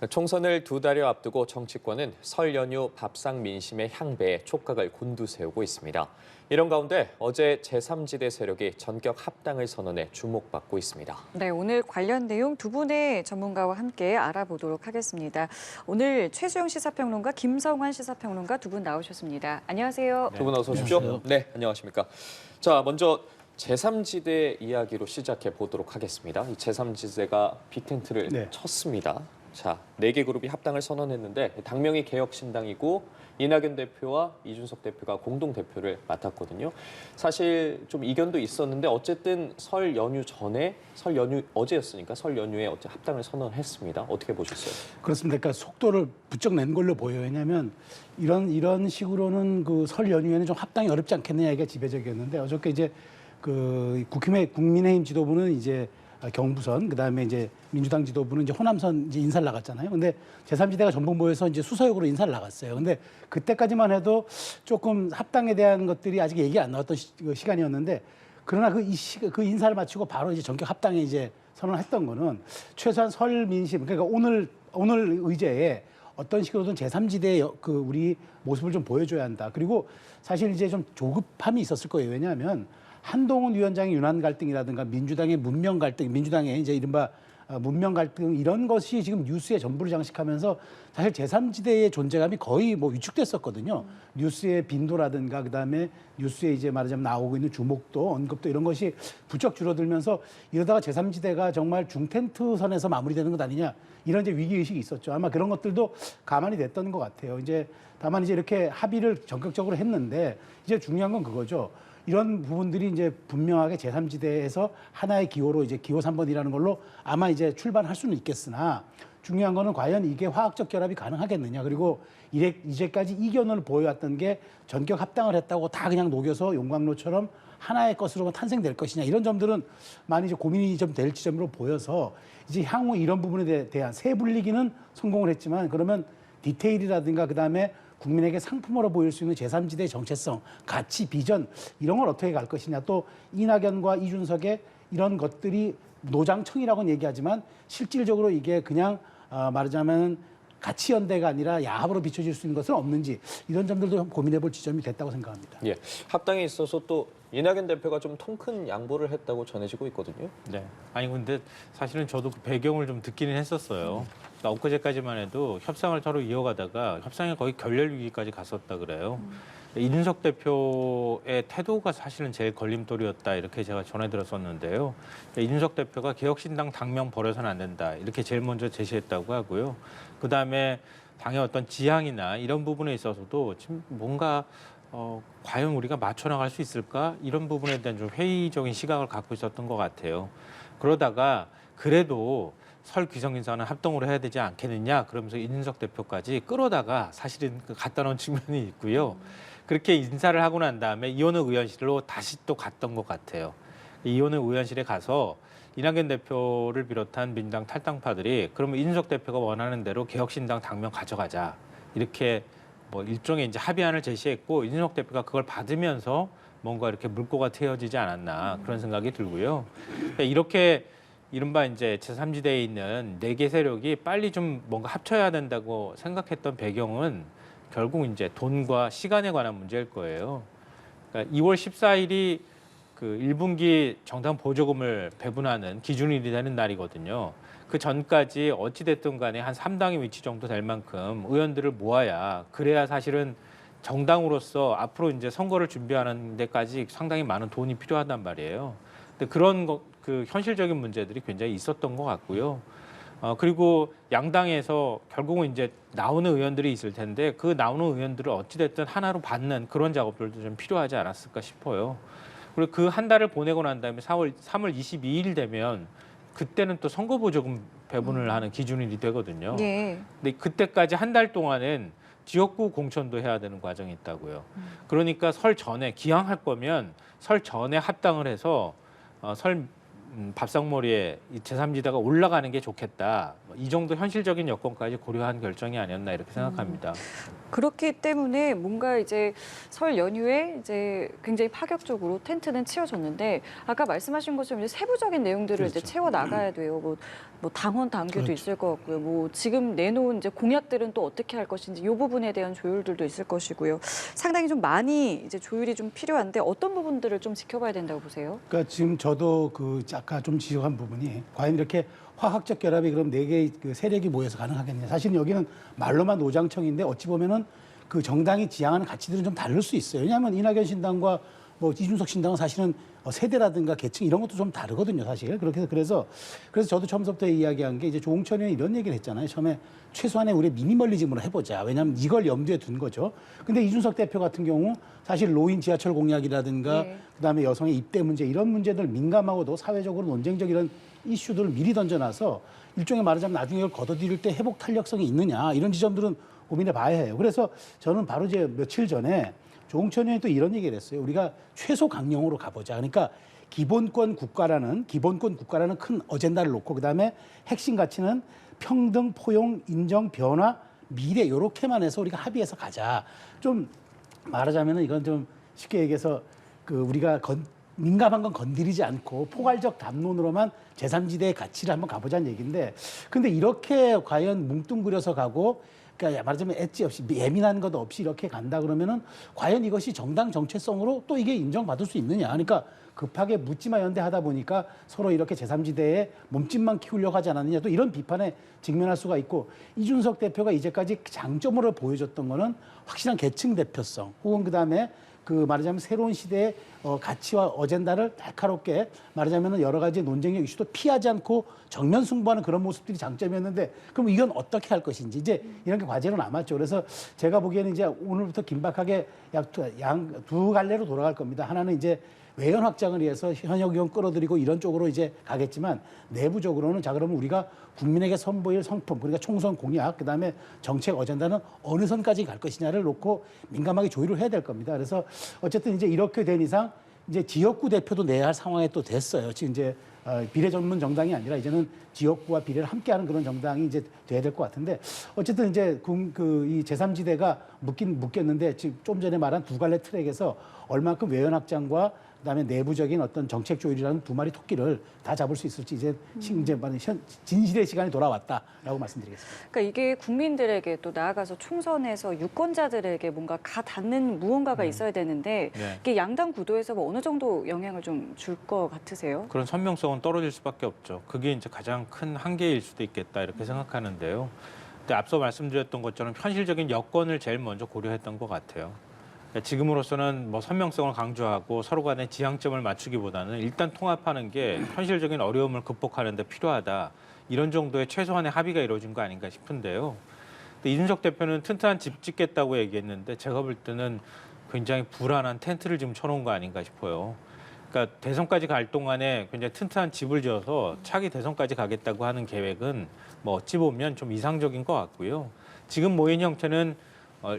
총선을 두 달여 앞두고 정치권은 설 연휴 밥상 민심의 향배에 촉각을 곤두세우고 있습니다. 이런 가운데 어제 제3지대 세력이 전격 합당을 선언해 주목받고 있습니다. 네, 오늘 관련 내용 두 분의 전문가와 함께 알아보도록 하겠습니다. 오늘 최수영 시사평론가, 김성환 시사평론가 두 분 나오셨습니다. 안녕하세요. 두 분 어서 오십시오. 안녕하세요. 네, 안녕하십니까. 자, 먼저 제3지대 이야기로 시작해 보도록 하겠습니다. 이 제3지대가 빅텐트를 쳤습니다. 자, 4개 그룹이 합당을 선언했는데 당명이 개혁신당이고 이낙연 대표와 이준석 대표가 공동 대표를 맡았거든요. 사실 좀 이견도 있었는데 어쨌든 설 연휴 전에 어제였으니까 설 연휴에 합당을 선언했습니다. 어떻게 보셨어요? 그렇습니다. 그러니까 속도를 부쩍 낸 걸로 보여요. 왜냐하면 이런 식으로는 그 설 연휴에는 좀 합당이 어렵지 않겠느냐 이게 지배적이었는데 어저께 이제 그 국민의힘 지도부는 이제 경부선, 그다음에 이제 민주당 지도부는 이제 호남선 이제 인사를 나갔잖아요. 근데 제3지대가 전부 모여서 이제 수서역으로 인사를 나갔어요. 근데 그때까지만 해도 조금 합당에 대한 것들이 아직 얘기 안 나왔던 시간이었는데 그러나 그 인사를 마치고 바로 이제 전격 합당에 이제 선언했던 거는 최소한 설 민심, 그러니까 오늘 의제에 어떤 식으로든 제3지대의 그 우리 모습을 좀 보여줘야 한다. 그리고 사실 이제 좀 조급함이 있었을 거예요. 왜냐하면 한동훈 위원장의 윤한 갈등이라든가 민주당의 문명 갈등, 민주당의 이제 이른바 문명 갈등 이런 것이 지금 뉴스의 전부를 장식하면서 사실 제3지대의 존재감이 거의 뭐 위축됐었거든요. 뉴스의 빈도라든가 그다음에 뉴스에 이제 말하자면 나오고 있는 주목도 언급도 이런 것이 부쩍 줄어들면서 이러다가 제3지대가 정말 중텐트 선에서 마무리되는 것 아니냐 이런 이제 위기의식이 있었죠. 아마 그런 것들도 가만히 냈던 것 같아요. 이제 다만 이제 이렇게 합의를 전격적으로 했는데 이제 중요한 건 그거죠. 이런 부분들이 이제 분명하게 제3지대에서 하나의 기호로 이제 기호 3번이라는 걸로 아마 이제 출발할 수는 있겠으나 중요한 거는 과연 이게 화학적 결합이 가능하겠느냐. 그리고 이제까지 이견을 보여왔던 게 전격 합당을 했다고 다 그냥 녹여서 용광로처럼 하나의 것으로 탄생될 것이냐. 이런 점들은 많이 이제 고민이 좀 될 지점으로 보여서 이제 향후 이런 부분에 대한 세 분리기는 성공을 했지만 그러면 디테일이라든가 그다음에 국민에게 상품으로 보일 수 있는 제3지대의 정체성, 가치, 비전 이런 걸 어떻게 갈 것이냐. 또 이낙연과 이준석의 이런 것들이 노장청이라고는 얘기하지만 실질적으로 이게 그냥 말하자면 가치 연대가 아니라 야합으로 비춰질 수 있는 것은 없는지 이런 점들도 좀 고민해 볼 지점이 됐다고 생각합니다. 예, 합당에 있어서 또 이낙연 대표가 좀 통 큰 양보를 했다고 전해지고 있거든요. 네. 아니 근데 사실은 저도 그 배경을 좀 듣기는 했었어요. 그러니까 엊그제까지만 해도 협상을 서로 이어가다가 협상이 거의 결렬 위기까지 갔었다 그래요. 이준석 대표의 태도가 사실은 제일 걸림돌이었다 이렇게 제가 전해 들었었는데요. 이준석 대표가 개혁신당 당명 버려서는 안 된다 이렇게 제일 먼저 제시했다고 하고요. 그다음에 당의 어떤 지향이나 이런 부분에 있어서도 지금 뭔가 과연 우리가 맞춰 나갈 수 있을까? 이런 부분에 대한 좀 회의적인 시각을 갖고 있었던 것 같아요. 그러다가 그래도 설 귀성인사는 합동으로 해야 되지 않겠느냐? 그러면서 이준석 대표까지 끌어다가 사실은 갖다 놓은 측면이 있고요. 그렇게 인사를 하고 난 다음에 이원우 의원실로 다시 또 갔던 것 같아요. 이원우 의원실에 가서 이낙연 대표를 비롯한 민주당 탈당파들이 그러면 이준석 대표가 원하는 대로 개혁신당 당명 가져가자. 이렇게 뭐 일종의 이제 합의안을 제시했고 이준석 대표가 그걸 받으면서 뭔가 이렇게 물꼬가 트여지지 않았나 그런 생각이 들고요. 그러니까 이렇게 이른바 이제 제3지대에 있는 4개 세력이 빨리 좀 뭔가 합쳐야 된다고 생각했던 배경은 결국 이제 돈과 시간에 관한 문제일 거예요. 그러니까 2월 14일이 그 1분기 정당 보조금을 배분하는 기준일이 되는 날이거든요. 그 전까지 어찌됐든 간에 한 3당의 위치 정도 될 만큼 의원들을 모아야 그래야 사실은 정당으로서 앞으로 이제 선거를 준비하는 데까지 상당히 많은 돈이 필요하단 말이에요. 근데 그런 그 현실적인 문제들이 굉장히 있었던 것 같고요. 그리고 양당에서 결국은 이제 나오는 의원들이 있을 텐데 그 나오는 의원들을 어찌됐든 하나로 받는 그런 작업들도 좀 필요하지 않았을까 싶어요. 그리고 그 한 달을 보내고 난 다음에 3월 22일 되면 그때는 또 선거보조금 배분을 하는 기준일이 되거든요. 네. 근데 그때까지 한 달 동안은 지역구 공천도 해야 되는 과정이 있다고요. 그러니까 설 전에 기왕 할 거면 설 전에 합당을 해서 설 밥상머리에 이 제3지대가 올라가는 게 좋겠다. 이 정도 현실적인 여건까지 고려한 결정이 아니었나 이렇게 생각합니다. 그렇기 때문에 뭔가 이제 설 연휴에 이제 굉장히 파격적으로 텐트는 치워졌는데 아까 말씀하신 것처럼 이제 세부적인 내용들을 이제 채워 나가야 돼요. 뭐 당헌 당규도 있을 것 같고요. 뭐 지금 내놓은 이제 공약들은 또 어떻게 할 것인지 이 부분에 대한 조율들도 있을 것이고요. 상당히 좀 많이 이제 조율이 좀 필요한데 어떤 부분들을 좀 지켜봐야 된다고 보세요? 그러니까 지금 저도 아까 좀 지적한 부분이 과연 이렇게 화학적 결합이 그럼 네 개의 그 세력이 모여서 가능하겠냐. 사실 여기는 말로만 노장청인데 어찌 보면은 그 정당이 지향하는 가치들은 좀 다를 수 있어요. 왜냐하면 이낙연 신당과 뭐 이준석 신당은 사실은 세대라든가 계층 이런 것도 좀 다르거든요, 사실. 그래서 저도 처음부터 이야기한 게 이제 조홍천 의원이 이런 얘기를 했잖아요. 처음에 최소한의 우리 미니멀리즘으로 해보자. 왜냐하면 이걸 염두에 둔 거죠. 근데 이준석 대표 같은 경우 사실 노인 지하철 공약이라든가 그다음에 여성의 입대 문제 이런 문제들 민감하고도 사회적으로 논쟁적 이런 이슈들을 미리 던져놔서 일종의 말하자면 나중에 이걸 걷어들일 때 회복 탄력성이 있느냐 이런 지점들은 고민해 봐야 해요. 그래서 저는 바로 이제 며칠 전에 조홍천 의원이 또 이런 얘기를 했어요. 우리가 최소 강령으로 가보자. 그러니까 기본권 국가라는 큰 어젠다를 놓고 그다음에 핵심 가치는 평등, 포용, 인정, 변화, 미래 이렇게만 해서 우리가 합의해서 가자. 좀 말하자면은 이건 좀 쉽게 얘기해서 그 우리가 민감한 건 건드리지 않고 포괄적 담론으로만 제3지대의 가치를 한번 가보자는 얘기인데 근데 이렇게 과연 뭉뚱그려서 가고 그러니까 말하자면 엣지 없이 예민한 것 없이 이렇게 간다 그러면은 과연 이것이 정당 정체성으로 또 이게 인정받을 수 있느냐. 그러니까 급하게 묻지마 연대하다 보니까 서로 이렇게 제3지대에 몸집만 키우려고 하지 않았느냐. 또 이런 비판에 직면할 수가 있고 이준석 대표가 이제까지 장점으로 보여줬던 거는 확실한 계층 대표성 혹은 그다음에 그 말하자면 새로운 시대의 가치와 어젠다를 날카롭게 말하자면 여러 가지 논쟁적 이슈도 피하지 않고 정면 승부하는 그런 모습들이 장점이었는데 그럼 이건 어떻게 할 것인지 이제 이런 게 과제로 남았죠. 그래서 제가 보기에는 이제 오늘부터 긴박하게 두 갈래로 돌아갈 겁니다. 하나는 이제 외연 확장을 위해서 현역 의원 끌어들이고 이런 쪽으로 이제 가겠지만 내부적으로는 자 그러면 우리가 국민에게 선보일 성품 그러니까 총선 공약 그다음에 정책 어젠다는 어느 선까지 갈 것이냐를 놓고 민감하게 조율을 해야 될 겁니다. 그래서 어쨌든 이제 이렇게 된 이상 이제 지역구 대표도 내야 할 상황에 또 됐어요. 지금 이제 비례 전문 정당이 아니라 이제는 지역구와 비례를 함께하는 그런 정당이 이제 돼야 될 것 같은데 어쨌든 이제 이 제3지대가 묶였는데 지금 좀 전에 말한 두 갈래 트랙에서 얼만큼 외연 확장과 그다음에 내부적인 어떤 정책 조율이라는 두 마리 토끼를 다 잡을 수 있을지 이제 진실의 시간이 돌아왔다라고 말씀드리겠습니다. 그러니까 이게 국민들에게 또 나아가서 총선에서 유권자들에게 뭔가 닿는 무언가가 있어야 되는데 이게 양당 구도에서 뭐 어느 정도 영향을 좀 줄 것 같으세요? 그런 선명성은 떨어질 수밖에 없죠. 그게 이제 가장 큰 한계일 수도 있겠다 이렇게 생각하는데요. 근데 앞서 말씀드렸던 것처럼 현실적인 여건을 제일 먼저 고려했던 것 같아요. 지금으로서는 뭐 선명성을 강조하고 서로 간의 지향점을 맞추기보다는 일단 통합하는 게 현실적인 어려움을 극복하는 데 필요하다. 이런 정도의 최소한의 합의가 이루어진 거 아닌가 싶은데요. 근데 이준석 대표는 튼튼한 집 짓겠다고 얘기했는데 제가 볼 때는 굉장히 불안한 텐트를 지금 쳐놓은 거 아닌가 싶어요. 그러니까 대선까지 갈 동안에 굉장히 튼튼한 집을 지어서 차기 대선까지 가겠다고 하는 계획은 뭐 어찌 보면 좀 이상적인 것 같고요. 지금 모인 형태는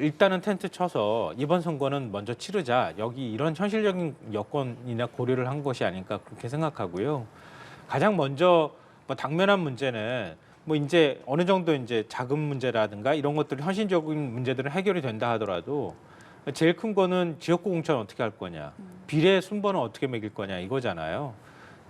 일단은 텐트 쳐서 이번 선거는 먼저 치르자. 여기 이런 현실적인 여건이나 고려를 한 것이 아닐까 그렇게 생각하고요. 가장 먼저 뭐 당면한 문제는 뭐 이제 어느 정도 이제 자금 문제라든가 이런 것들 현실적인 문제들은 해결이 된다 하더라도 제일 큰 거는 지역구 공천 어떻게 할 거냐, 비례 순번은 어떻게 매길 거냐 이거잖아요.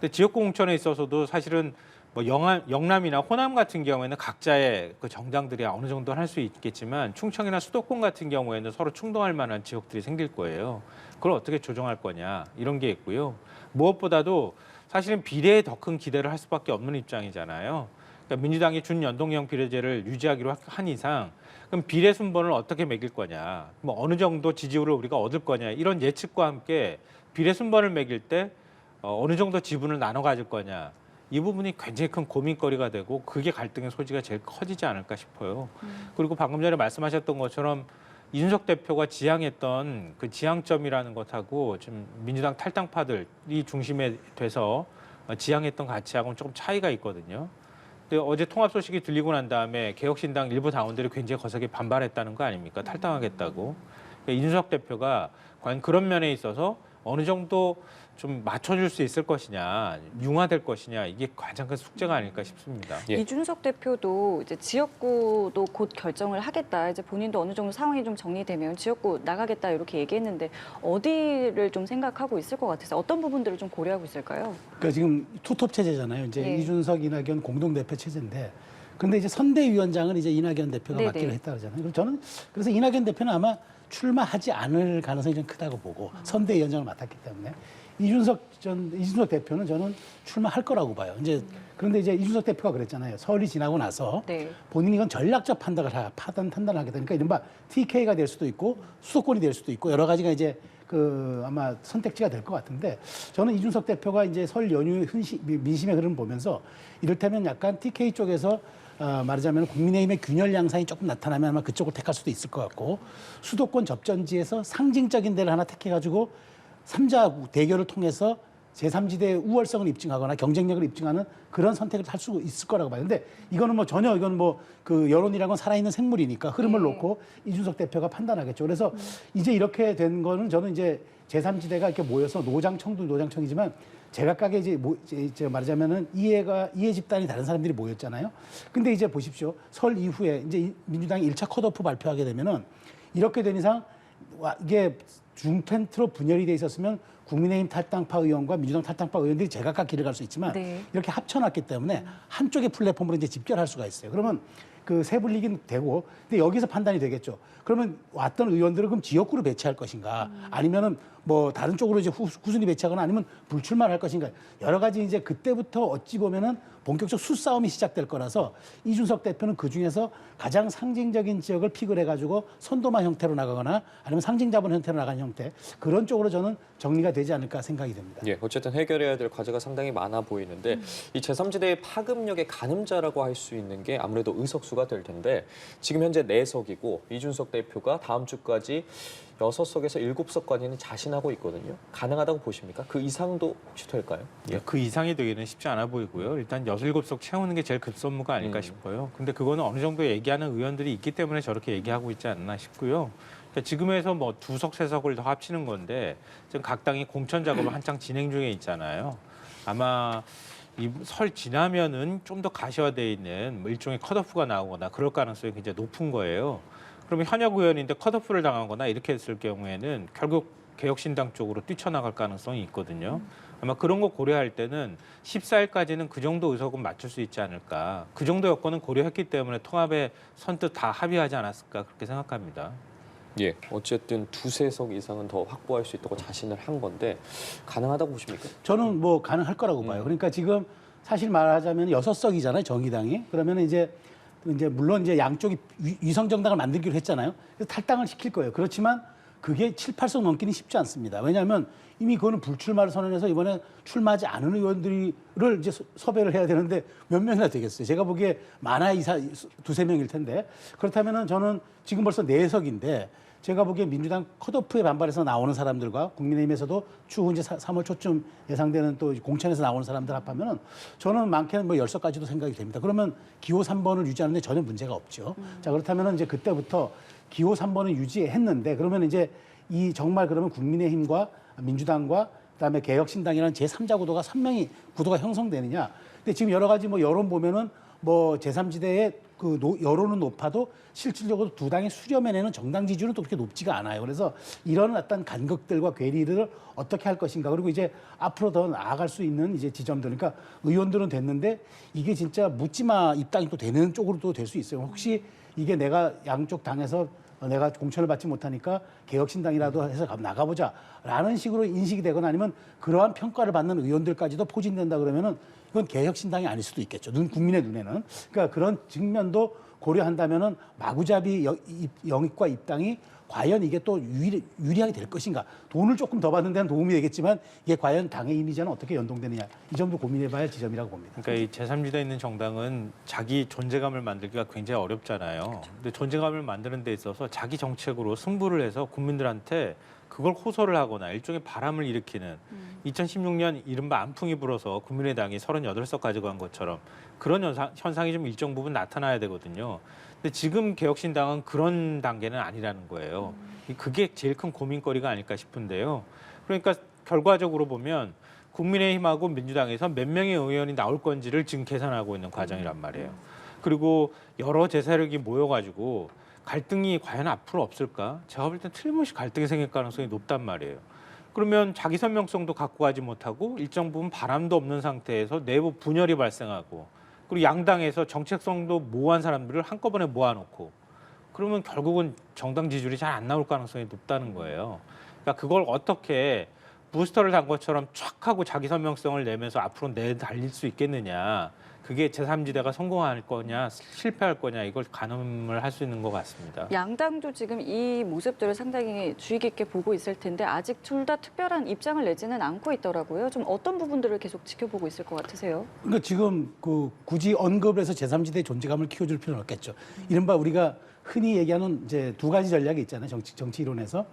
근데 지역구 공천에 있어서도 사실은 뭐 영남이나 호남 같은 경우에는 각자의 그 정당들이 어느 정도 할 수 있겠지만 충청이나 수도권 같은 경우에는 서로 충돌할 만한 지역들이 생길 거예요. 그걸 어떻게 조정할 거냐 이런 게 있고요. 무엇보다도 사실은 비례에 더 큰 기대를 할 수밖에 없는 입장이잖아요. 그러니까 민주당이 준연동형 비례제를 유지하기로 한 이상 그럼 비례 순번을 어떻게 매길 거냐, 뭐 어느 정도 지지율을 우리가 얻을 거냐 이런 예측과 함께 비례 순번을 매길 때 어느 정도 지분을 나눠 가질 거냐. 이 부분이 굉장히 큰 고민거리가 되고 그게 갈등의 소지가 제일 커지지 않을까 싶어요. 그리고 방금 전에 말씀하셨던 것처럼 이준석 대표가 지향했던 그 지향점이라는 것하고 지금 민주당 탈당파들이 중심에 돼서 지향했던 가치하고는 조금 차이가 있거든요. 근데 어제 통합 소식이 들리고 난 다음에 개혁신당 일부 당원들이 굉장히 거세게 반발했다는 거 아닙니까? 탈당하겠다고. 그러니까 이준석 대표가 과연 그런 면에 있어서 어느 정도 좀 맞춰줄 수 있을 것이냐, 융화될 것이냐, 이게 가장 큰 숙제가 아닐까 싶습니다. 예. 이준석 대표도 이제 지역구도 곧 결정을 하겠다. 이제 본인도 어느 정도 상황이 좀 정리되면 지역구 나가겠다 이렇게 얘기했는데 어디를 좀 생각하고 있을 것 같아서 어떤 부분들을 좀 고려하고 있을까요? 그러니까 지금 투톱 체제잖아요. 이제 예. 이준석, 이낙연 공동 대표 체제인데, 근데 이제 선대위원장은 이제 이낙연 대표가 네네. 맡기로 했다 그러잖아요. 그럼 저는 그래서 이낙연 대표는 아마 출마하지 않을 가능성이 좀 크다고 보고 선대위원장을 맡았기 때문에 이준석 대표는 저는 출마할 거라고 봐요. 이제 그런데 이제 이준석 대표가 그랬잖아요. 설이 지나고 나서 네. 본인이 이건 전략적 판단을 하게 되니까 이른바 TK가 될 수도 있고 수도권이 될 수도 있고 여러 가지가 이제 아마 선택지가 될 것 같은데 저는 이준석 대표가 이제 설 연휴 민심의 흐름을 보면서 이를테면 약간 TK 쪽에서 말하자면 국민의힘의 균열 양상이 조금 나타나면 아마 그쪽을 택할 수도 있을 것 같고 수도권 접전지에서 상징적인 데를 하나 택해가지고 3자 대결을 통해서 제3지대의 우월성을 입증하거나 경쟁력을 입증하는 그런 선택을 할 수 있을 거라고 봐요. 근데 이거는 뭐 전혀 이건 뭐 그 여론이라는 건 살아있는 생물이니까 흐름을 놓고 이준석 대표가 판단하겠죠. 그래서 이제 이렇게 된 거는 저는 이제 제3지대가 이렇게 모여서 노장청도 노장청이지만 제각각의 이제 말하자면은 이해 집단이 다른 사람들이 모였잖아요. 근데 이제 보십시오. 설 이후에 이제 민주당이 1차 컷오프 발표하게 되면은 이렇게 된 이상 이게 중텐트로 분열이 돼 있었으면 국민의힘 탈당파 의원과 민주당 탈당파 의원들이 제각각 길을 갈 수 있지만 네. 이렇게 합쳐놨기 때문에 한쪽의 플랫폼으로 이제 집결할 수가 있어요. 그러면 그 세분리긴 되고, 근데 여기서 판단이 되겠죠. 그러면 왔던 의원들을 그럼 지역구로 배치할 것인가, 아니면은 뭐 다른 쪽으로 이제 후순위 배치하거나 아니면 불출마를 할 것인가, 여러 가지 이제 그때부터 어찌 보면은 본격적 수싸움이 시작될 거라서 이준석 대표는 그 중에서 가장 상징적인 지역을 픽을 해가지고 선도마 형태로 나가거나 아니면 상징자본 형태로 나가는 형태, 그런 쪽으로 저는 정리가 되지 않을까 생각이 됩니다. 예, 어쨌든 해결해야 될 과제가 상당히 많아 보이는데 이 제3지대의 파급력의 가늠자라고 할 수 있는 게 아무래도 의석수가 될 텐데 지금 현재 4석이고 이준석 대표가 다음 주까지 6석에서 7석까지는 자신하고 있거든요. 가능하다고 보십니까? 그 이상도 혹시 될까요? 예, 그 이상이 되기는 쉽지 않아 보이고요. 일단 6, 7석 채우는 게 제일 급선무가 아닐까 싶어요. 근데 그거는 어느 정도 얘기하는 의원들이 있기 때문에 저렇게 얘기하고 있지 않나 싶고요. 그러니까 지금에서 뭐 2석, 3석을 더 합치는 건데 지금 각 당이 공천 작업을 한창 진행 중에 있잖아요. 아마 이 설 지나면은 좀 더 가시화되어 있는 뭐 일종의 컷오프가 나오거나 그럴 가능성이 굉장히 높은 거예요. 그러면 현역 의원인데 컷오프를 당하거나 이렇게 했을 경우에는 결국 개혁신당 쪽으로 뛰쳐나갈 가능성이 있거든요. 아마 그런 거 고려할 때는 14일까지는 그 정도 의석은 맞출 수 있지 않을까. 그 정도 여건은 고려했기 때문에 통합에 선뜻 다 합의하지 않았을까 그렇게 생각합니다. 예, 어쨌든 2, 3석 이상은 더 확보할 수 있다고 자신을 한 건데 가능하다고 보십니까? 저는 뭐 가능할 거라고 봐요. 그러니까 지금 사실 말하자면 6석이잖아요, 정의당이. 그러면 이제 물론 이제 양쪽이 위성 정당을 만들기로 했잖아요. 그래서 탈당을 시킬 거예요. 그렇지만 그게 7, 8석 넘기는 쉽지 않습니다. 왜냐하면 이미 그거는 불출마를 선언해서 이번에 출마하지 않은 의원들을 이제 섭외를 해야 되는데 몇 명이나 되겠어요. 제가 보기에 많아 2-3 명일 텐데. 그렇다면은 저는 지금 벌써 4석인데 제가 보기에 민주당 컷오프에 반발해서 나오는 사람들과 국민의힘에서도 추후 이제 3월 초쯤 예상되는 또 공천에서 나오는 사람들 합하면은 저는 많게는 뭐 10석까지도 생각이 됩니다. 그러면 기호 3번을 유지하는데 전혀 문제가 없죠. 자, 그렇다면은 이제 그때부터 기호 3번을 유지했는데 그러면 이제 이 정말 그러면 국민의힘과 민주당과 그다음에 개혁신당이라는 제3자 구도가 선명히 구도가 형성되느냐. 근데 지금 여러 가지 뭐 여론 보면은 뭐 제3지대의 그 여론은 높아도 실질적으로 두 당이 수렴해내는 정당 지지율은 또 그렇게 높지가 않아요. 그래서 이런 어떤 간극들과 괴리를 어떻게 할 것인가. 그리고 이제 앞으로 더 나아갈 수 있는 이제 지점들. 그러니까 의원들은 됐는데 이게 진짜 묻지마 입당이 또 되는 쪽으로도 될 수 있어요. 혹시 이게 내가 양쪽 당에서 내가 공천을 받지 못하니까 개혁신당이라도 해서 나가보자라는 식으로 인식이 되거나 아니면 그러한 평가를 받는 의원들까지도 포진된다 그러면은 이건 개혁신당이 아닐 수도 있겠죠. 국민의 눈에는. 그러니까 그런 측면도 고려한다면은 마구잡이 영입과 입당이 과연 이게 또 유리하게 될 것인가. 돈을 조금 더 받는 데는 도움이 되겠지만 이게 과연 당의 이미지와는 어떻게 연동되느냐. 이 점도 고민해봐야 할 지점이라고 봅니다. 그러니까 이 제3지대에 있는 정당은 자기 존재감을 만들기가 굉장히 어렵잖아요. 근데 존재감을 만드는 데 있어서 자기 정책으로 승부를 해서 국민들한테 그걸 호소를 하거나 일종의 바람을 일으키는 2016년 이른바 안풍이 불어서 국민의당이 38석 가져간 것처럼 그런 현상이 좀 일정 부분 나타나야 되거든요. 근데 지금 개혁신당은 그런 단계는 아니라는 거예요. 그게 제일 큰 고민거리가 아닐까 싶은데요. 그러니까 결과적으로 보면 국민의힘하고 민주당에서 몇 명의 의원이 나올 건지를 지금 계산하고 있는 과정이란 말이에요. 그리고 여러 제세력이 모여가지고 갈등이 과연 앞으로 없을까? 제가 볼 땐 틀림없이 갈등이 생길 가능성이 높단 말이에요. 그러면 자기 선명성도 갖고 가지 못하고 일정 부분 바람도 없는 상태에서 내부 분열이 발생하고 그리고 양당에서 정책성도 모호한 사람들을 한꺼번에 모아놓고 그러면 결국은 정당 지지율이 잘 안 나올 가능성이 높다는 거예요. 그러니까 그걸 어떻게 부스터를 단 것처럼 촥 하고 자기 선명성을 내면서 앞으로 내달릴 수 있겠느냐. 그게 제3지대가 성공할 거냐 실패할 거냐 이걸 가늠을 할 수 있는 것 같습니다. 양당도 지금 이 모습들을 상당히 주의 깊게 보고 있을 텐데 아직 둘 다 특별한 입장을 내지는 않고 있더라고요. 좀 어떤 부분들을 계속 지켜보고 있을 것 같으세요? 그러니까 지금 그 굳이 언급을 해서 제3지대의 존재감을 키워줄 필요는 없겠죠. 이른바 우리가 흔히 얘기하는 이제 두 가지 전략이 있잖아요. 정치 이론에서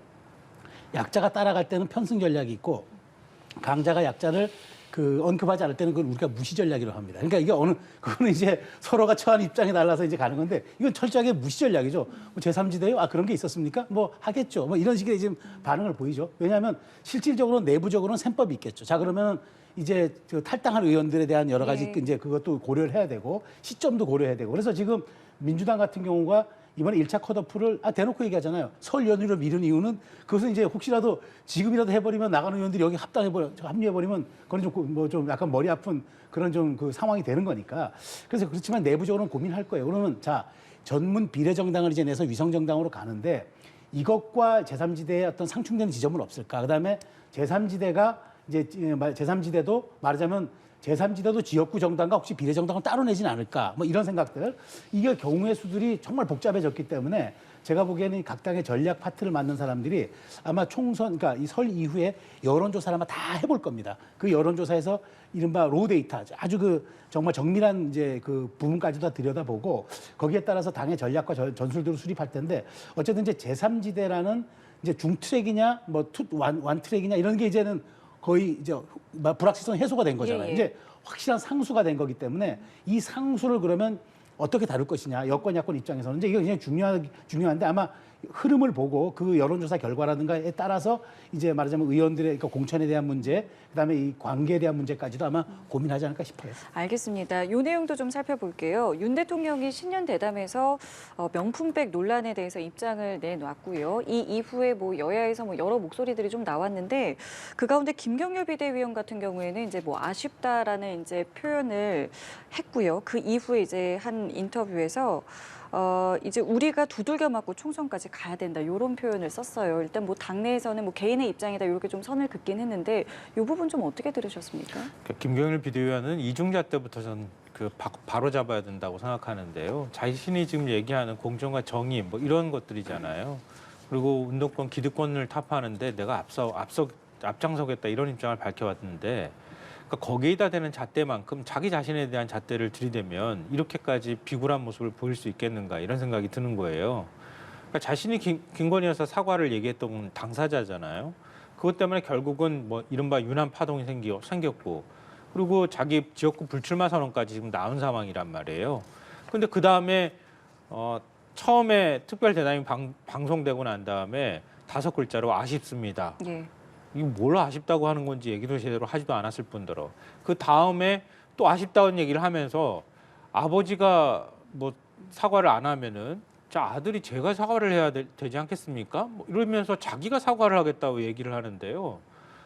약자가 따라갈 때는 편승 전략이 있고 강자가 약자를 그 언급하지 않을 때는 그걸 우리가 무시 전략이라고 합니다. 그러니까 이게 그거는 이제 서로가 처한 입장에 달라서 이제 가는 건데 이건 철저하게 무시 전략이죠. 뭐 제3지대요? 아 그런 게 있었습니까? 뭐 하겠죠. 뭐 이런 식의 지금 반응을 보이죠. 왜냐하면 실질적으로 내부적으로는 셈법이 있겠죠. 자 그러면은 이제 그 탈당한 의원들에 대한 여러 가지 이제 그것도 고려를 해야 되고 시점도 고려해야 되고 그래서 지금 민주당 같은 경우가 이번에 1차 컷오프를 대놓고 얘기하잖아요. 설 연휴를 미룬 이유는 그것은 이제 혹시라도 지금이라도 해버리면 나가는 의원들이 여기 합류해버리면 그건 좀 뭐 좀 약간 머리 아픈 그런 좀 그 상황이 되는 거니까. 그래서 그렇지만 내부적으로는 고민할 거예요. 그러면 자 전문 비례정당을 이제 내서 위성정당으로 가는데 이것과 제3지대의 어떤 상충되는 지점은 없을까? 그다음에 제3지대가 이제 제3지대도 말하자면 제3지대도 지역구 정당과 혹시 비례정당을 따로 내지는 않을까 뭐 이런 생각들 이게 경우의 수들이 정말 복잡해졌기 때문에 제가 보기에는 각 당의 전략 파트를 맡는 사람들이 아마 총선 그러니까 이 설 이후에 여론조사를 아마 다 해볼 겁니다. 그 여론조사에서 이른바 로우 데이터 아주 그 정말 정밀한 이제 그 부분까지도 다 들여다보고 거기에 따라서 당의 전략과 전술들을 수립할 텐데 어쨌든 이제 제3지대라는 이제 중트랙이냐 뭐 완트랙이냐 이런 게 이제는 거의 이제 불확실성 해소가 된 거잖아요. 예. 이제 확실한 상수가 된 거기 때문에 이 상수를 그러면 어떻게 다룰 것이냐 여권 야권 입장에서는 이제 이게 굉장히 중요한데 아마 흐름을 보고 그 여론조사 결과라든가에 따라서 이제 말하자면 의원들의 그러니까 공천에 대한 문제 그다음에 이 관계에 대한 문제까지도 아마 고민하지 않을까 싶어요. 알겠습니다. 이 내용도 좀 살펴볼게요. 윤 대통령이 신년 대담에서 명품백 논란에 대해서 입장을 내놨고요. 이 이후에 뭐 여야에서 뭐 여러 목소리들이 좀 나왔는데 그 가운데 김경률 비대위원 같은 경우에는 이제 뭐 아쉽다라는 이제 표현을 했고요. 그 이후에 이제 한 인터뷰에서 이제 우리가 두들겨 맞고 총선까지 가야 된다 이런 표현을 썼어요. 일단 뭐 당내에서는 뭐 개인의 입장이다 이렇게 좀 선을 긋긴 했는데 이 부분 좀 어떻게 들으셨습니까? 그러니까 김경일 비대위원은 이중자 때부터 전 그 바로 잡아야 된다고 생각하는데요. 자신이 지금 얘기하는 공정과 정의 뭐 이런 것들이잖아요. 그리고 운동권 기득권을 타파하는데 내가 앞장서겠다 이런 입장을 밝혀왔는데 그러니까 거기에다 대는 잣대만큼 자기 자신에 대한 잣대를 들이대면 이렇게까지 비굴한 모습을 보일 수 있겠는가 이런 생각이 드는 거예요. 그러니까 자신이 김건희 여사 사과를 얘기했던 당사자잖아요. 그것 때문에 결국은 뭐 이른바 유난 파동이 생겼고 그리고 자기 지역구 불출마 선언까지 지금 나온 상황이란 말이에요. 그런데 그 다음에 처음에 특별 대담이 방송되고 난 다음에 5글자로 아쉽습니다. 예. 이게 뭘 아쉽다고 하는 건지 얘기도 제대로 하지도 않았을 뿐더러 그 다음에 또 아쉽다는 얘기를 하면서 아버지가 뭐 사과를 안 하면은 자 아들이 제가 사과를 해야 되지 않겠습니까? 뭐 이러면서 자기가 사과를 하겠다고 얘기를 하는데요.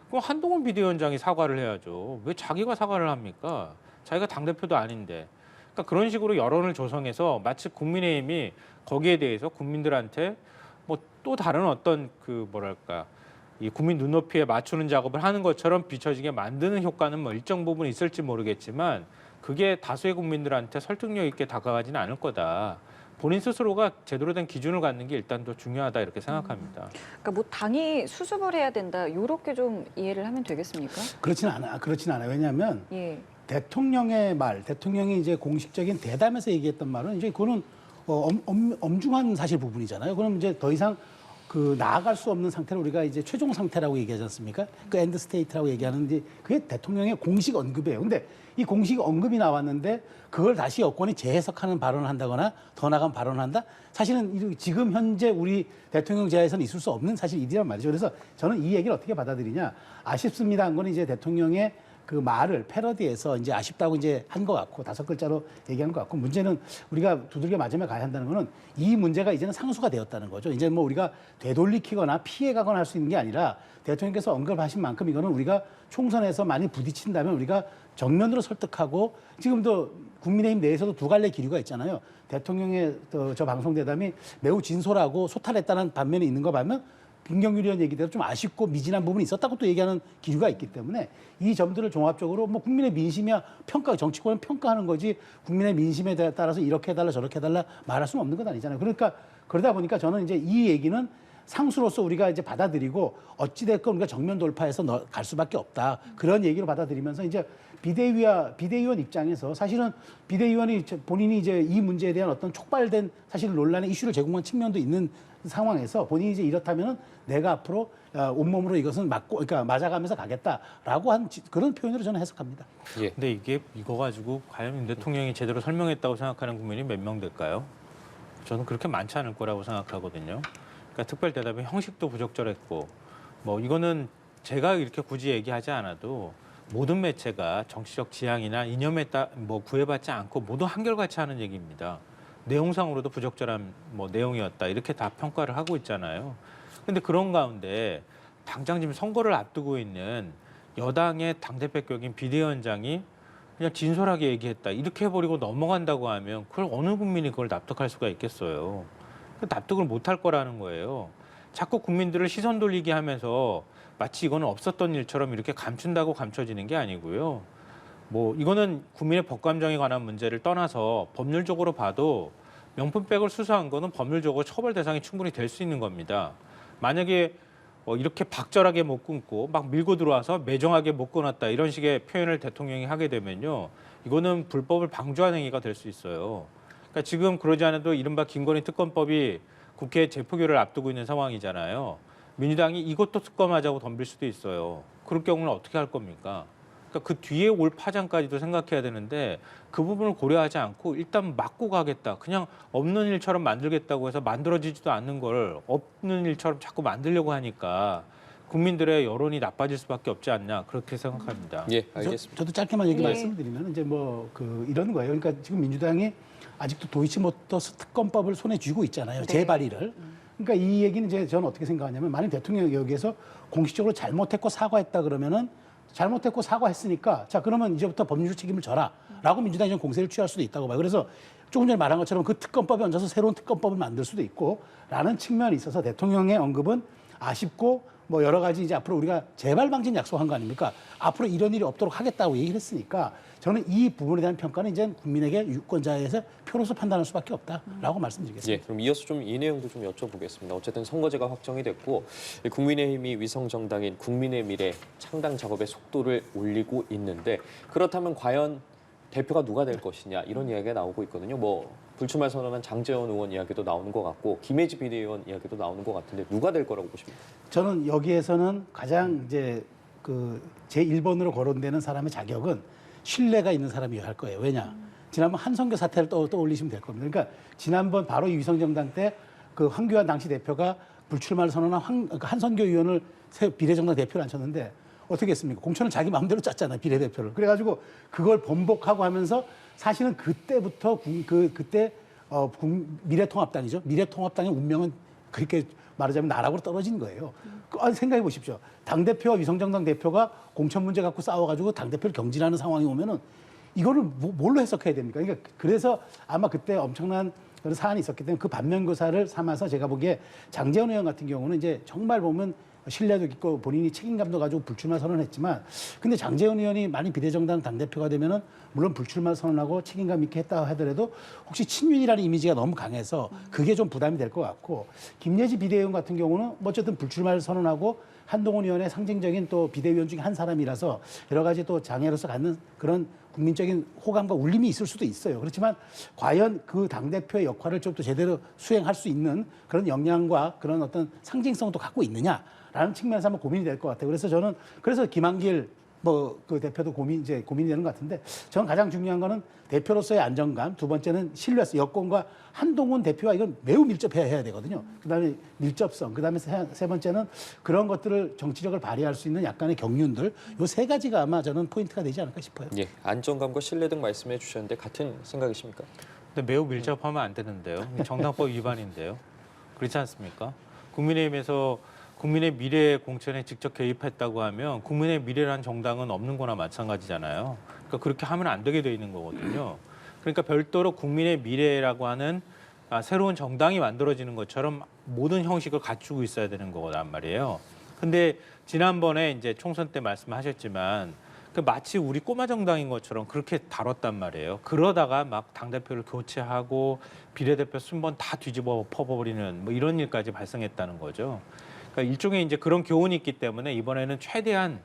그럼 한동훈 비대위원장이 사과를 해야죠. 왜 자기가 사과를 합니까? 자기가 당대표도 아닌데. 그러니까 그런 식으로 여론을 조성해서 마치 국민의힘이 거기에 대해서 국민들한테 뭐 또 다른 어떤 그 뭐랄까 이 국민 눈높이에 맞추는 작업을 하는 것처럼 비춰지게 만드는 효과는 뭐 일정 부분 있을지 모르겠지만 그게 다수의 국민들한테 설득력 있게 다가가지는 않을 거다. 본인 스스로가 제대로 된 기준을 갖는 게 일단 더 중요하다 이렇게 생각합니다. 그러니까 뭐 당이 수습을 해야 된다 이렇게 좀 이해를 하면 되겠습니까? 그렇진 않아요. 왜냐하면 대통령의 대통령이 이제 공식적인 대담에서 얘기했던 말은 이제 그거는 엄중한 사실 부분이잖아요. 그럼 이제 더 이상 그 나아갈 수 없는 상태를 우리가 이제 최종 상태라고 얘기하지 않습니까? 그 엔드 스테이트라고 얘기하는데 그게 대통령의 공식 언급이에요. 근데 이 공식 언급이 나왔는데 그걸 다시 여권이 재해석하는 발언을 한다거나 더 나간 발언을 한다? 사실은 지금 현재 우리 대통령 제하에서는 있을 수 없는 사실 일이란 말이죠. 그래서 저는 이 얘기를 어떻게 받아들이냐. 아쉽습니다 한 거는 이제 대통령의 그 말을 패러디해서 이제 아쉽다고 이제 한 것 같고 5글자로 얘기한 것 같고 문제는 우리가 두들겨 맞으며 가야 한다는 거는 이 문제가 이제는 상수가 되었다는 거죠. 이제 뭐 우리가 되돌리키거나 피해가거나 할 수 있는 게 아니라 대통령께서 언급하신 만큼 이거는 우리가 총선에서 많이 부딪힌다면 우리가 정면으로 설득하고 지금도 국민의힘 내에서도 두 갈래 기류가 있잖아요. 대통령의 저 방송 대담이 매우 진솔하고 소탈했다는 반면에 있는 거 보면 김경률 의원 얘기대로 좀 아쉽고 미진한 부분이 있었다고 또 얘기하는 기류가 있기 때문에 이 점들을 종합적으로 뭐 국민의 민심이야 평가, 정치권은 평가하는 거지 국민의 민심에 따라서 이렇게 해달라 저렇게 해달라 말할 수는 없는 건 아니잖아요. 그러니까 그러다 보니까 저는 이제 이 얘기는 상수로서 우리가 이제 받아들이고 어찌됐건 우리가 정면 돌파해서 갈 수밖에 없다. 그런 얘기로 받아들이면서 이제 비대위원 입장에서 사실은 비대위원이 본인이 이제 이 문제에 대한 어떤 촉발된 사실 논란의 이슈를 제공한 측면도 있는 상황에서 본인이 이제 이렇다면은 내가 앞으로 온몸으로 이것은 그러니까 맞아가면서 가겠다라고 한 그런 표현으로 저는 해석합니다. 예. 근데 이거 가지고 과연 대통령이 제대로 설명했다고 생각하는 국민이 몇 명 될까요? 저는 그렇게 많지 않을 거라고 생각하거든요. 그러니까 특별 대답의 형식도 부적절했고 뭐 이거는 제가 이렇게 굳이 얘기하지 않아도 모든 매체가 정치적 지향이나 이념에 구애받지 않고 모두 한결같이 하는 얘기입니다. 내용상으로도 부적절한 내용이었다 이렇게 다 평가를 하고 있잖아요. 근데 그런 가운데 당장 지금 선거를 앞두고 있는 여당의 당대표격인 비대위원장이 그냥 진솔하게 얘기했다 이렇게 해버리고 넘어간다고 하면 그걸 어느 국민이 그걸 납득할 수가 있겠어요. 납득을 못할 거라는 거예요. 자꾸 국민들을 시선 돌리게 하면서 마치 이거는 없었던 일처럼 이렇게 감춘다고 감춰지는 게 아니고요. 이거는 국민의 법감정에 관한 문제를 떠나서 법률적으로 봐도 명품백을 수수한 거는 법률적으로 처벌 대상이 충분히 될 수 있는 겁니다. 만약에 이렇게 박절하게 못 끊고 막 밀고 들어와서 매정하게 못 끊었다 이런 식의 표현을 대통령이 하게 되면요. 이거는 불법을 방조하는 행위가 될 수 있어요. 그러니까 지금 그러지 않아도 이른바 김건희 특검법이 국회 재표결을 앞두고 있는 상황이잖아요. 민주당이 이것도 특검하자고 덤빌 수도 있어요. 그럴 경우는 어떻게 할 겁니까? 그러니까 그 뒤에 올 파장까지도 생각해야 되는데 그 부분을 고려하지 않고 일단 막고 가겠다. 그냥 없는 일처럼 만들겠다고 해서 만들어지지도 않는 걸 없는 일처럼 자꾸 만들려고 하니까 국민들의 여론이 나빠질 수밖에 없지 않냐 그렇게 생각합니다. 예, 알겠습니다. 저도 짧게만 얘기 네. 말씀드리면 이제 이런 거예요. 그러니까 지금 민주당이 아직도 도이치모터스 특검법을 손에 쥐고 있잖아요. 네. 재발의를. 그러니까 이 얘기는 이제 저는 어떻게 생각하냐면 만약 대통령이 여기에서 공식적으로 잘못했고 사과했다 그러면은 잘못했고 사과했으니까 자 그러면 이제부터 법률 책임을 져라라고 민주당이 좀 공세를 취할 수도 있다고 봐요. 그래서 조금 전에 말한 것처럼 그 특검법에 얹어서 새로운 특검법을 만들 수도 있고라는 측면이 있어서 대통령의 언급은 아쉽고 여러 가지 이제 앞으로 우리가 재발 방지는 약속한 거 아닙니까? 앞으로 이런 일이 없도록 하겠다고 얘기를 했으니까 저는 이 부분에 대한 평가는 이제 국민에게 유권자에서 표로서 판단할 수밖에 없다라고 말씀드리겠습니다. 예, 그럼 이어서 좀 이 내용도 좀 여쭤보겠습니다. 어쨌든 선거제가 확정이 됐고 국민의힘이 위성 정당인 국민의 미래 창당 작업의 속도를 올리고 있는데 그렇다면 과연 대표가 누가 될 것이냐 이런 이야기가 나오고 있거든요. 불출마 선언한 장제원 의원 이야기도 나오는 것 같고 김혜지 비대위원 이야기도 나오는 것 같은데 누가 될 거라고 보십니까? 저는 여기에서는 가장 이제 제 1번으로 거론되는 사람의 자격은 신뢰가 있는 사람이어야 할 거예요. 왜냐? 지난번 한성교 사태를 떠올리시면 될 겁니다. 그러니까 지난번 바로 이 위성정당 때 그 황교안 당시 대표가 불출마를 선언한 한성교 의원을 새 비례정당 대표를 앉혔는데 어떻게 했습니까? 공천을 자기 마음대로 짰잖아요. 비례대표를. 그래가지고 그걸 번복하고 하면서 사실은 그때부터 그때 미래통합당이죠. 미래통합당의 운명은 그렇게 말하자면 나락으로 떨어진 거예요. 생각해 보십시오. 당대표와 위성정당 대표가 공천 문제 갖고 싸워가지고 당대표를 경질하는 상황이 오면은 이거를 뭘로 해석해야 됩니까? 그러니까 그래서 아마 그때 엄청난 그런 사안이 있었기 때문에 그 반면교사를 삼아서 제가 보기에 장제원 의원 같은 경우는 이제 정말 보면 신뢰도 있고 본인이 책임감도 가지고 불출마 선언했지만 근데 장제원 의원이 만약 비례정당 당대표가 되면은 물론 불출마 선언하고 책임감 있게 했다 하더라도 혹시 친윤이라는 이미지가 너무 강해서 그게 좀 부담이 될 것 같고 김예지 비대위원 같은 경우는 어쨌든 불출마를 선언하고 한동훈 의원의 상징적인 또 비대위원 중에 한 사람이라서 여러 가지 또 장애로서 갖는 그런 국민적인 호감과 울림이 있을 수도 있어요. 그렇지만 과연 그 당대표의 역할을 좀 더 제대로 수행할 수 있는 그런 역량과 그런 어떤 상징성도 갖고 있느냐라는 측면에서 한번 고민이 될 것 같아요. 그래서 저는 그래서 김한길 그 대표도 고민이 되는 것 같은데 저는 가장 중요한 거는 대표로서의 안정감, 두 번째는 신뢰성, 여권과 한동훈 대표와 이건 매우 밀접해야 되거든요. 그다음에 밀접성, 그다음에 세 번째는 그런 것들을 정치력을 발휘할 수 있는 약간의 경륜들, 요 세 가지가 아마 저는 포인트가 되지 않을까 싶어요. 예, 안정감과 신뢰 등 말씀해 주셨는데 같은 생각이십니까? 근데 매우 밀접하면 안 되는데요. 정당법 위반인데요. 그렇지 않습니까? 국민의힘에서 국민의 미래 공천에 직접 개입했다고 하면 국민의 미래라는 정당은 없는 거나 마찬가지잖아요. 그러니까 그렇게 하면 안 되게 돼 있는 거거든요. 그러니까 별도로 국민의 미래라고 하는 새로운 정당이 만들어지는 것처럼 모든 형식을 갖추고 있어야 되는 거란 말이에요. 근데 지난번에 이제 총선 때 말씀하셨지만 마치 우리 꼬마 정당인 것처럼 그렇게 다뤘단 말이에요. 그러다가 막 당대표를 교체하고 비례대표 순번 다 뒤집어 퍼버리는 뭐 이런 일까지 발생했다는 거죠. 그러니까 일종의 이제 그런 교훈이 있기 때문에 이번에는 최대한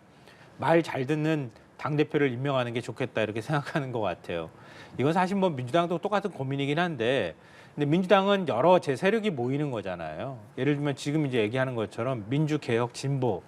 말 잘 듣는 당대표를 임명하는 게 좋겠다 이렇게 생각하는 것 같아요. 이건 사실 뭐 민주당도 똑같은 고민이긴 한데 근데 민주당은 여러 제세력이 모이는 거잖아요. 예를 들면 지금 이제 얘기하는 것처럼 민주개혁, 진보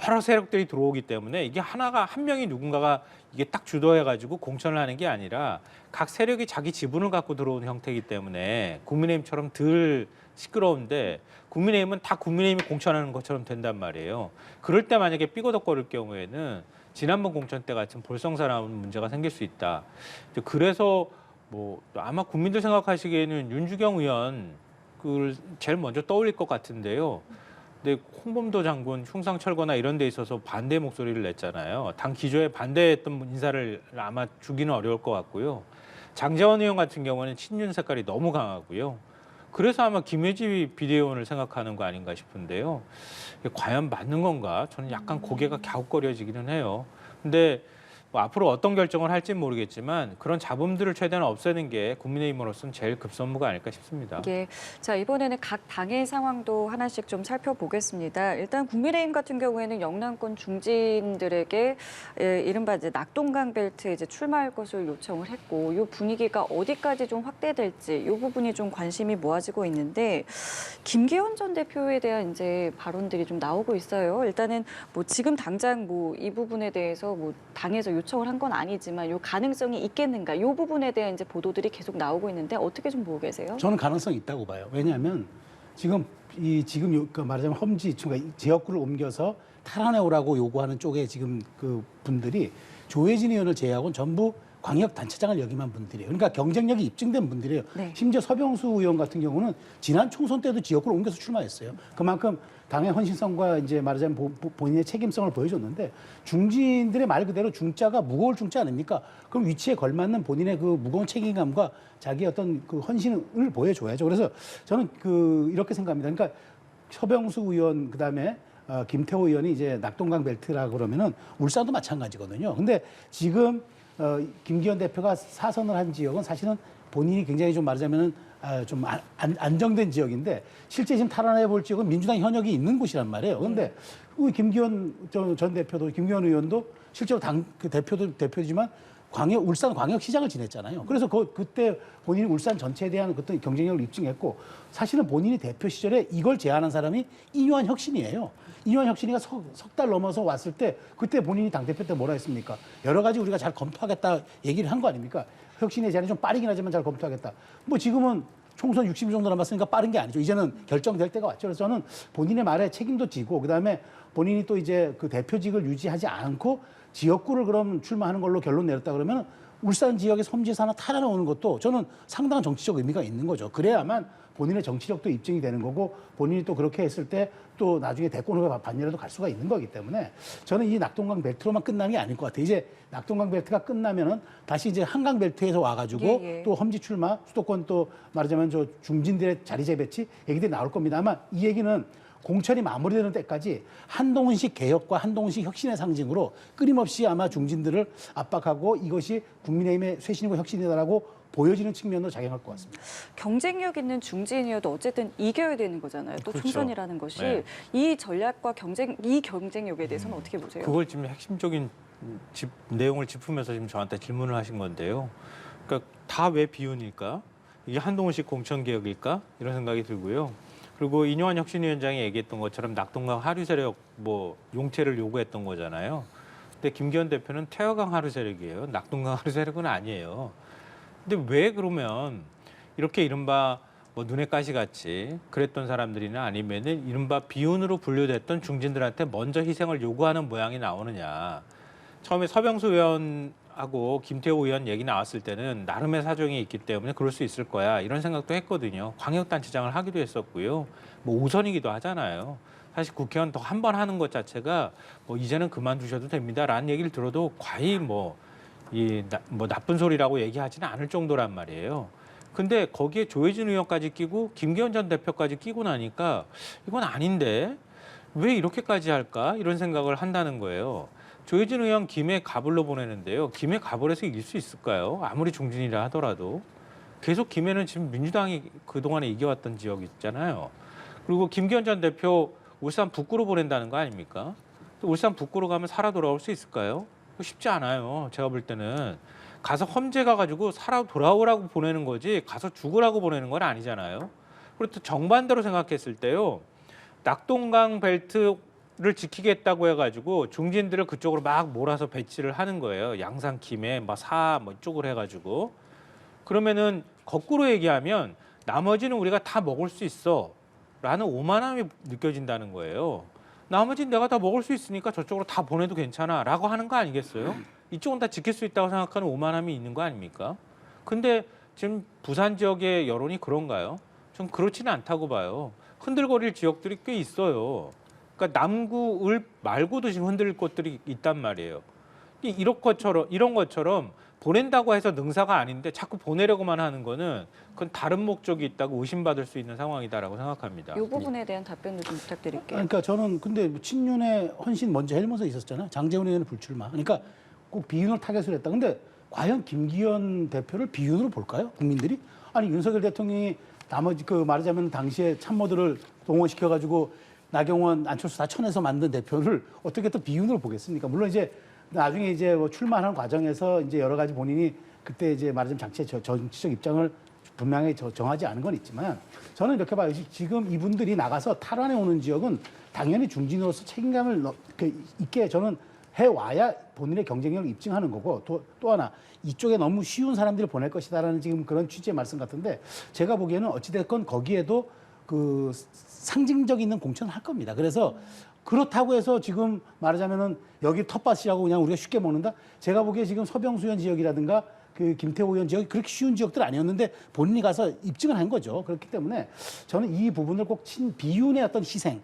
여러 세력들이 들어오기 때문에 이게 하나가 한 명이 누군가가 이게 딱 주도해가지고 공천을 하는 게 아니라 각 세력이 자기 지분을 갖고 들어오는 형태이기 때문에 국민의힘처럼 덜 시끄러운데 국민의힘은 다 국민의힘이 공천하는 것처럼 된단 말이에요. 그럴 때 만약에 삐거덕거릴 경우에는 지난번 공천 때 같은 볼썽사나운 문제가 생길 수 있다. 그래서 뭐 아마 국민들 생각하시기에는 윤주경 의원 그걸 제일 먼저 떠올릴 것 같은데요. 근데 홍범도 장군 흉상철거나 이런 데 있어서 반대 목소리를 냈잖아요. 당 기조에 반대했던 인사를 아마 주기는 어려울 것 같고요. 장제원 의원 같은 경우는 친윤 색깔이 너무 강하고요. 그래서 아마 김혜지 비대위원을 생각하는 거 아닌가 싶은데요. 이게 과연 맞는 건가? 저는 약간 고개가 갸웃거려지기는 해요. 근데 뭐 앞으로 어떤 결정을 할지는 모르겠지만 그런 잡음들을 최대한 없애는 게 국민의힘으로서는 제일 급선무가 아닐까 싶습니다. 예. 자, 이번에는 각 당의 상황도 하나씩 좀 살펴보겠습니다. 일단 국민의힘 같은 경우에는 영남권 중진들에게 이른바 이제 낙동강 벨트 이제 출마할 것을 요청을 했고 이 분위기가 어디까지 좀 확대될지 이 부분이 좀 관심이 모아지고 있는데 김기현 전 대표에 대한 이제 발언들이 좀 나오고 있어요. 일단은 뭐 지금 당장 뭐 이 부분에 대해서 뭐 당에서 요청을 한 건 아니지만 요 가능성이 있겠는가 요 부분에 대한 이제 보도들이 계속 나오고 있는데 어떻게 좀 보고 계세요? 저는 가능성이 있다고 봐요. 왜냐하면 지금 말하자면 험지 그러니까 지역구를 옮겨서 탈환해 오라고 요구하는 쪽에 지금 그 분들이 조혜진 의원을 제외하고는 전부 광역단체장을 역임한 분들이에요. 그러니까 경쟁력이 입증된 분들이에요. 네. 심지어 서병수 의원 같은 경우는 지난 총선 때도 지역구를 옮겨서 출마했어요. 그만큼 당의 헌신성과 이제 말하자면 본인의 책임성을 보여줬는데 중진들의 말 그대로 중자가 무거울 중자 아닙니까? 그럼 위치에 걸맞는 본인의 그 무거운 책임감과 자기 어떤 그 헌신을 보여줘야죠. 그래서 저는 이렇게 생각합니다. 그러니까 서병수 의원 그다음에 김태호 의원이 이제 낙동강 벨트라 그러면은 울산도 마찬가지거든요. 근데 지금 김기현 대표가 사선을 한 지역은 사실은 본인이 굉장히 좀 말하자면은 좀 안정된 지역인데 실제 지금 탈환해 볼 지역은 민주당 현역이 있는 곳이란 말이에요. 그런데 우리 김기현 전 대표도 김기현 의원도 실제로 당 그 대표지만 울산 광역시장을 지냈잖아요. 그래서 그때 본인이 울산 전체에 대한 어떤 경쟁력을 입증했고 사실은 본인이 대표 시절에 이걸 제안한 사람이 이뇨한 혁신이에요. 이뇨한 혁신이가 석 달 넘어서 왔을 때 그때 본인이 당대표 때 뭐라 했습니까? 여러 가지 우리가 잘 검토하겠다 얘기를 한 거 아닙니까? 혁신의 제안이 좀 빠르긴 하지만 잘 검토하겠다. 뭐 지금은 총선 60일 정도 남았으니까 빠른 게 아니죠. 이제는 결정될 때가 왔죠. 그래서 저는 본인의 말에 책임도 지고 그다음에 본인이 또 이제 그 대표직을 유지하지 않고 지역구를 그럼 출마하는 걸로 결론 내렸다 그러면 울산 지역의 섬지에서 하나 탈환해 오는 것도 저는 상당한 정치적 의미가 있는 거죠. 그래야만 본인의 정치력도 입증이 되는 거고 본인이 또 그렇게 했을 때 또 나중에 대권 후보 반열에도 갈 수가 있는 거기 때문에 저는 이 낙동강 벨트로만 끝나는 게 아닐 것 같아요. 이제 낙동강 벨트가 끝나면은 다시 이제 한강 벨트에서 와가지고 또 험지 출마, 수도권 또 말하자면 저 중진들의 자리 재배치 얘기들이 나올 겁니다. 아마 이 얘기는 공천이 마무리되는 때까지 한동훈식 개혁과 한동훈식 혁신의 상징으로 끊임없이 아마 중진들을 압박하고 이것이 국민의힘의 쇄신이고 혁신이다라고 보여지는 측면으로 작용할 것 같습니다. 경쟁력 있는 중진이어도 어쨌든 이겨야 되는 거잖아요. 또 그렇죠. 총선이라는 것이 네. 이 전략과 이 경쟁력에 대해서는 어떻게 보세요? 그걸 지금 핵심적인 내용을 짚으면서 지금 저한테 질문을 하신 건데요. 그러니까 다 왜 비운일까? 이게 한동훈식 공천개혁일까? 이런 생각이 들고요. 그리고 이뇨한 혁신위원장이 얘기했던 것처럼 낙동강 하류 세력 뭐 용퇴를 요구했던 거잖아요. 근데 김기현 대표는 태화강 하류 세력이에요. 낙동강 하류 세력은 아니에요. 근데 왜 그러면 이렇게 이른바 뭐 눈에 가시 같이 그랬던 사람들이나 아니면은 이른바 비운으로 분류됐던 중진들한테 먼저 희생을 요구하는 모양이 나오느냐. 처음에 서병수 의원하고 김태호 의원 얘기 나왔을 때는 나름의 사정이 있기 때문에 그럴 수 있을 거야 이런 생각도 했거든요. 광역단체장을 하기도 했었고요. 뭐 5선이기도 하잖아요. 사실 국회의원 더 한 번 하는 것 자체가 뭐 이제는 그만두셔도 됩니다라는 얘기를 들어도 과히 뭐 나쁜 소리라고 얘기하지는 않을 정도란 말이에요. 근데 거기에 조혜진 의원까지 끼고 김기현 전 대표까지 끼고 나니까 이건 아닌데 왜 이렇게까지 할까 이런 생각을 한다는 거예요. 조혜진 의원 김해 가불로 보내는데요. 김해 가불에서 이길 수 있을까요? 아무리 중진이라 하더라도. 계속 김해는 지금 민주당이 그동안에 이겨왔던 지역 있잖아요. 그리고 김기현 전 대표 울산 북구로 보낸다는 거 아닙니까? 또 울산 북구로 가면 살아 돌아올 수 있을까요? 쉽지 않아요. 제가 볼 때는. 가서 험지 가가지고 살아 돌아오라고 보내는 거지 가서 죽으라고 보내는 건 아니잖아요. 그리고 또 정반대로 생각했을 때요. 낙동강 벨트를 지키겠다고 해가지고 중진들을 그쪽으로 막 몰아서 배치를 하는 거예요. 양산, 김해, 뭐 이쪽으로 해가지고. 그러면은 거꾸로 얘기하면 나머지는 우리가 다 먹을 수 있어 라는 오만함이 느껴진다는 거예요. 나머지는 내가 다 먹을 수 있으니까 저쪽으로 다 보내도 괜찮아 라고 하는 거 아니겠어요? 이쪽은 다 지킬 수 있다고 생각하는 오만함이 있는 거 아닙니까? 근데 지금 부산 지역의 여론이 그런가요? 전 그렇지는 않다고 봐요. 흔들거릴 지역들이 꽤 있어요. 그러니까 남구, 을 말고도 지금 흔들릴 곳들이 있단 말이에요. 이런 것처럼 보낸다고 해서 능사가 아닌데 자꾸 보내려고만 하는 거는 그건 다른 목적이 있다고 의심받을 수 있는 상황이다라고 생각합니다. 이 부분에 대한 답변도 좀 부탁드릴게요. 그러니까 저는 근데 친윤의 헌신 먼저 헬면서 있었잖아요. 장제원 의원의 불출마. 그러니까 꼭 비윤을 타겟으로 했다. 근데 과연 김기현 대표를 비윤으로 볼까요? 국민들이? 아니 윤석열 대통령이 나머지 말하자면 당시에 참모들을 동원시켜가지고 나경원, 안철수 다 쳐내서 만든 대표를 어떻게 또 비윤으로 보겠습니까? 물론 이제 나중에 이제 뭐 출마하는 과정에서 이제 여러 가지 본인이 그때 이제 말하자면 장치의 정치적 입장을 분명히 정하지 않은 건 있지만 저는 이렇게 봐요. 지금 이분들이 나가서 탈환해 오는 지역은 당연히 중진으로서 책임감을 있게 저는 해와야 본인의 경쟁력을 입증하는 거고 또 하나 이쪽에 너무 쉬운 사람들을 보낼 것이다라는 지금 그런 취지의 말씀 같은데 제가 보기에는 어찌됐건 거기에도 그 상징적 있는 공천을 할 겁니다. 그래서 그렇다고 해서 지금 말하자면은 여기 텃밭이라고 그냥 우리가 쉽게 먹는다? 제가 보기에 지금 서병수 의원 지역이라든가 그 김태호 의원 지역이 그렇게 쉬운 지역들 아니었는데 본인이 가서 입증을 한 거죠. 그렇기 때문에 저는 이 부분을 꼭 비윤의 어떤 희생,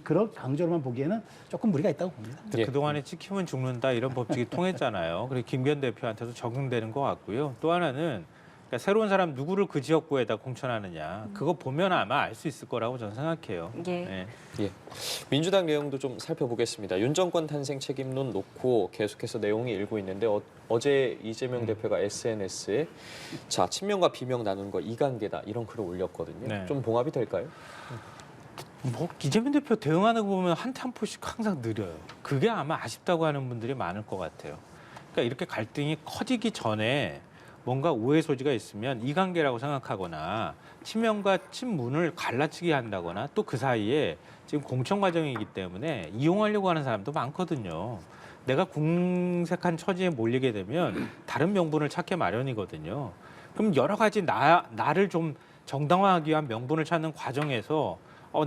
그런 강조로만 보기에는 조금 무리가 있다고 봅니다. 예. 그동안에 찍히면 죽는다 이런 법칙이 통했잖아요. 그리고 김기현 대표한테도 적용되는 것 같고요. 또 하나는 그러니까 새로운 사람 누구를 그 지역구에다 공천하느냐 그거 보면 아마 알 수 있을 거라고 저는 생각해요. 예. 네. 예. 민주당 내용도 좀 살펴보겠습니다. 윤 정권 탄생 책임론 놓고 계속해서 내용이 일고 있는데 어제 이재명 대표가 SNS에 자 친명과 비명 나누는 거 이관계다 이런 글을 올렸거든요. 네. 좀 봉합이 될까요? 뭐 이재명 대표 대응하는 거 보면 한 템포씩 항상 느려요. 그게 아마 아쉽다고 하는 분들이 많을 것 같아요. 그러니까 이렇게 갈등이 커지기 전에 뭔가 오해 소지가 있으면 이관계라고 생각하거나 친명과 친문을 갈라치기 한다거나 또 그 사이에 지금 공천 과정이기 때문에 이용하려고 하는 사람도 많거든요. 내가 궁색한 처지에 몰리게 되면 다른 명분을 찾게 마련이거든요. 그럼 여러 가지 나를 좀 정당화하기 위한 명분을 찾는 과정에서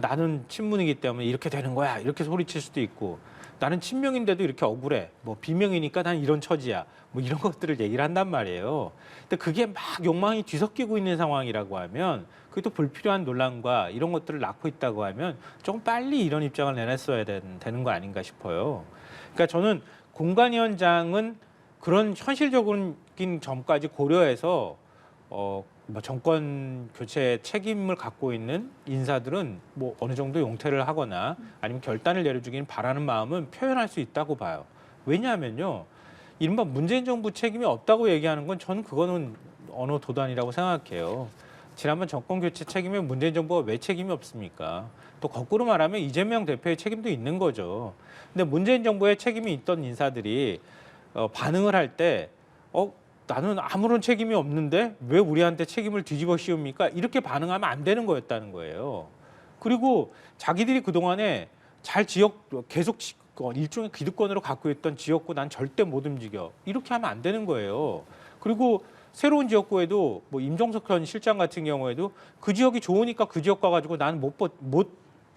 나는 친문이기 때문에 이렇게 되는 거야 이렇게 소리칠 수도 있고 나는 친명인데도 이렇게 억울해 뭐 비명이니까 난 이런 처지야 뭐 이런 것들을 얘기를 한단 말이에요. 근데 그게 막 욕망이 뒤섞이고 있는 상황이라고 하면 그게 또 불필요한 논란과 이런 것들을 낳고 있다고 하면 조금 빨리 이런 입장을 내놨어야 되는 거 아닌가 싶어요. 그러니까 저는 공관위원장은 그런 현실적인 점까지 고려해서 뭐 정권 교체 책임을 갖고 있는 인사들은 뭐 어느 정도 용퇴를 하거나 아니면 결단을 내려주기는 바라는 마음은 표현할 수 있다고 봐요. 왜냐하면요, 이른바 문재인 정부 책임이 없다고 얘기하는 건 저는 그거는 어느 도단이라고 생각해요. 지난번 정권 교체 책임에 문재인 정부가 왜 책임이 없습니까? 또 거꾸로 말하면 이재명 대표의 책임도 있는 거죠. 근데 문재인 정부의 책임이 있던 인사들이 반응을 할 때 나는 아무런 책임이 없는데 왜 우리한테 책임을 뒤집어 씌웁니까? 이렇게 반응하면 안 되는 거였다는 거예요. 그리고 자기들이 그동안에 계속 일종의 기득권으로 갖고 있던 지역구 난 절대 못 움직여. 이렇게 하면 안 되는 거예요. 그리고 새로운 지역구에도 뭐 임종석 전 실장 같은 경우에도 그 지역이 좋으니까 그 지역 가가지고 나는 못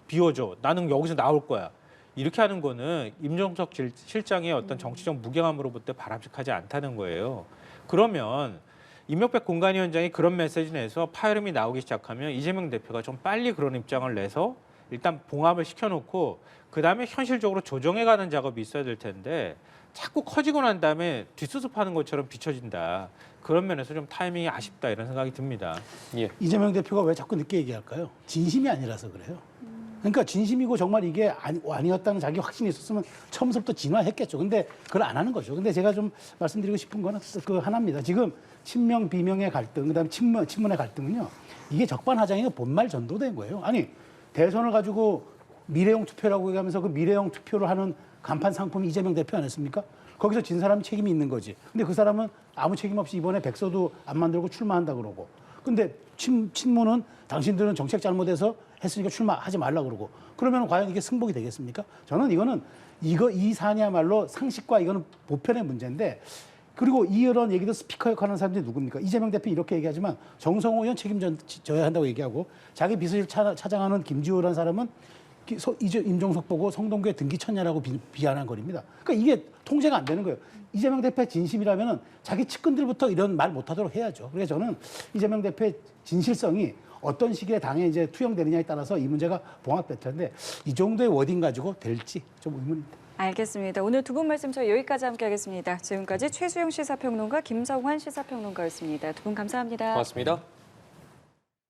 비워줘. 나는 여기서 나올 거야. 이렇게 하는 거는 임종석 실장의 어떤 정치적 무게감으로부터 바람직하지 않다는 거예요. 그러면 임명백 공관위원장이 그런 메시지 내서 파열음이 나오기 시작하면 이재명 대표가 좀 빨리 그런 입장을 내서 일단 봉합을 시켜놓고 그다음에 현실적으로 조정해가는 작업이 있어야 될 텐데 자꾸 커지고 난 다음에 뒷수습하는 것처럼 비춰진다. 그런 면에서 좀 타이밍이 아쉽다 이런 생각이 듭니다. 예. 이재명 대표가 왜 자꾸 늦게 얘기할까요? 진심이 아니라서 그래요. 그러니까 진심이고 정말 이게 아니었다는 자기 확신이 있었으면 처음부터 진화했겠죠. 근데 그걸 안 하는 거죠. 근데 제가 좀 말씀드리고 싶은 거는 그 하나입니다. 지금 친명 비명의 갈등, 그다음에 친문의 갈등은요. 이게 적반하장이고 본말 전도된 거예요. 아니 대선을 가지고 미래형 투표라고 얘기하면서 그 미래형 투표를 하는 간판 상품이 이재명 대표 아니었습니까? 거기서 진 사람이 책임이 있는 거지. 근데 그 사람은 아무 책임 없이 이번에 백서도 안 만들고 출마한다 그러고. 근데 친문은 당신들은 정책 잘못해서 했으니까 출마하지 말라 그러고. 그러면 과연 이게 승복이 되겠습니까? 저는 이거는 이 사안이야말로 상식과 이거는 보편의 문제인데 그리고 이런 얘기도 스피커 역할하는 사람들이 누굽니까? 이재명 대표 이렇게 얘기하지만 정성호 의원 책임져야 한다고 얘기하고 자기 비서실 차장하는 김지호라는 사람은 임종석 보고 성동구에 등기 쳤냐라고 비난한 거입니다. 그러니까 이게 통제가 안 되는 거예요. 이재명 대표의 진심이라면은 자기 측근들부터 이런 말 못하도록 해야죠. 그래서 저는 이재명 대표의 진실성이 어떤 시기에 당에 이제 투영되느냐에 따라서 이 문제가 봉합될 텐데 이 정도의 워딩 가지고 될지 좀 의문입니다. 알겠습니다. 오늘 두 분 말씀 저희 여기까지 함께하겠습니다. 지금까지 최수영 시사평론가, 김성환 시사평론가였습니다. 두 분 감사합니다. 고맙습니다.